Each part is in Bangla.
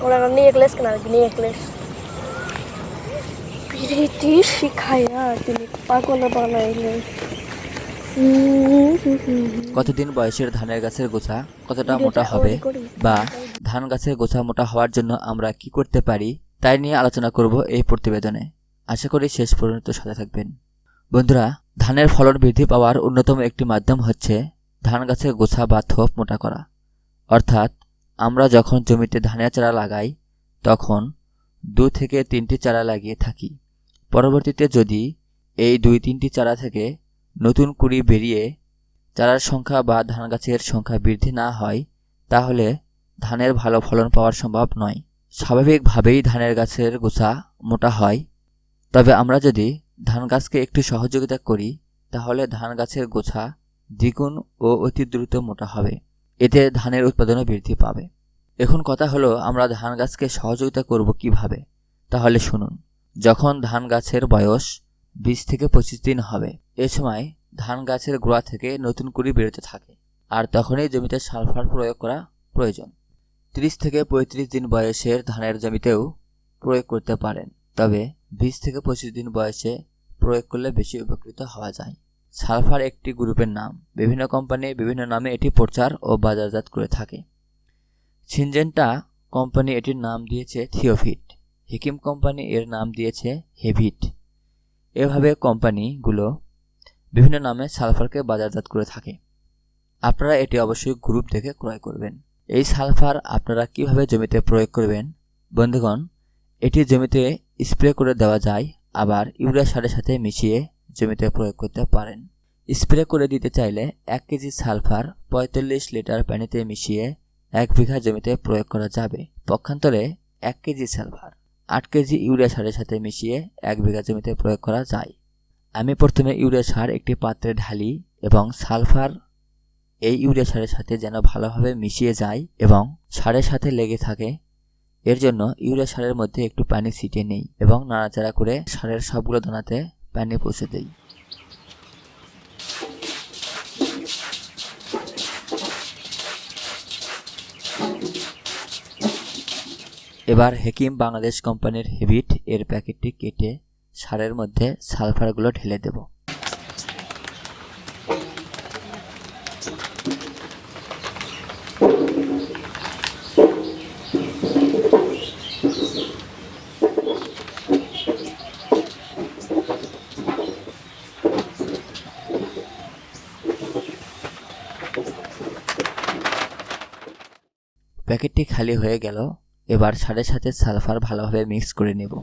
ওরা নেকলেস কেনা নেকলেস প্রীতি শিখাইয়া তিনি পাগল বানাইলেন। কতদিন বয়সের ধানের গাছের গোছা কতটা মোটা হবে বা ধান গাছের গোছা মোটা হওয়ার জন্য আমরা কি করতে পারি তাই নিয়ে আলোচনা করব এই প্রতিবেদনে। আশা করি শেষ পর্যন্ত সাথে থাকবেন। বন্ধুরা, ধানের ফলন বৃদ্ধি পাওয়ার অন্যতম একটি মাধ্যম হচ্ছে ধান গাছের গোছা বা থোপ মোটা করা। অর্থাৎ আমরা যখন জমিতে ধানের চারা লাগাই তখন 2 থেকে 3টি চারা লাগিয়ে থাকি। পরবর্তীতে যদি এই 2-3টি চারা থেকে নতুন কুঁড়ি বেরিয়ে চারার সংখ্যা বা ধান গাছের সংখ্যা বৃদ্ধি না হয় তাহলে ধানের ভালো ফলন পাওয়া সম্ভব নয়। স্বাভাবিকভাবেই ধানের গাছের গোছা মোটা হয়, তবে আমরা যদি ধান গাছকে একটু সহযোগিতা করি তাহলে ধান গাছের গোছা দ্বিগুণ ও অতি দ্রুত মোটা হবে। এতে ধানের উৎপাদনও বৃদ্ধি পাবে। এখন কথা হলো আমরা ধান গাছকে সহযোগিতা করব কিভাবে। তাহলে শুনুন, যখন ধান গাছের বয়স 20 থেকে 25 দিন হবে এ সময় ধান গাছের গোড়া থেকে নতুন কুঁড়ি বেরোতে থাকে, আর তখনই জমিতে সালফার প্রয়োগ করা প্রয়োজন। 30 থেকে 35 দিন বয়সের ধানের জমিতেও প্রয়োগ করতে পারেন, তবে 20 থেকে 25 দিন বয়সে প্রয়োগ করলে বেশি উপকৃত হওয়া যায়। সালফার একটি গ্রুপের নাম, বিভিন্ন কোম্পানি বিভিন্ন নামে এটি প্রচার ও বাজারজাত করে থাকে। সিনজেন্টা কোম্পানি এটির নাম দিয়েছে থিওফিট, হেকিম কোম্পানি এর নাম দিয়েছে হেভিট। এভাবে কোম্পানিগুলো বিভিন্ন নামে সালফারকে বাজারজাত করে থাকে। আপনারা এটি অবশ্যই গ্রুপ দেখে ক্রয় করবেন। এই সালফার আপনারা কিভাবে জমিতে প্রয়োগ করবেন? বন্ধুগণ, এটি জমিতে স্প্রে করে দেওয়া যায়, আবার ইউরিয়া সারের সাথে মিশিয়ে জমিতে প্রয়োগ করতে পারেন। স্প্রে করে দিতে চাইলে 1 কেজি সালফার 45 লিটার পানিতে মিশিয়ে 1 বিঘা জমিতে প্রয়োগ করা যাবে। পক্ষান্তরে 1 কেজি সালফার 8 কেজি ইউরিয়া সারের সাথে মিশিয়ে 1 বিঘা জমিতে প্রয়োগ করা যায়। আমি প্রথমে ইউরিয়া সার একটি পাত্রে ঢালি এবং সালফার এই ইউরিয়া সারের সাথে যেন ভালোভাবে মিশিয়ে যায় এবং সারের সাথে লেগে থাকে, এর জন্য ইউরিয়া সারের মধ্যে একটু পানি ছিটিয়ে নেই এবং নাড়াচাড়া করে সারের সবগুলো দানাতে পানি পৌঁছে দেই। এবার হেকিম বাংলাদেশ কোম্পানির হেভিট এর প্যাকেটটি কেটে সারের মধ্যে সালফারগুলো ঢেলে দেব। প্যাকেটটি খালি হয়ে গেল। এবার সারের সাথে সালফার ভালোভাবে মিক্স করে নেব।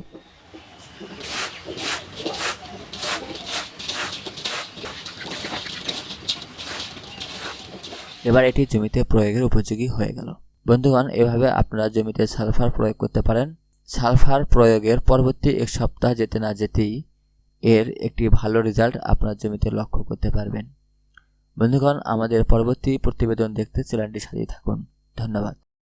এবার এটি জমিতে প্রয়োগের উপযোগী হয়ে গেল। বন্ধুগণ, এভাবে আপনারা জমিতে সালফার প্রয়োগ করতে পারেন। সালফার প্রয়োগের পরবর্তী 1 সপ্তাহ যেতে না যেতেই এর একটি ভালো রেজাল্ট আপনার জমিতে লক্ষ্য করতে পারবেন। বন্ধুগণ, আমাদের পরবর্তী প্রতিবেদন দেখতে চ্যানেলটি সাথেই থাকুন। ধন্যবাদ।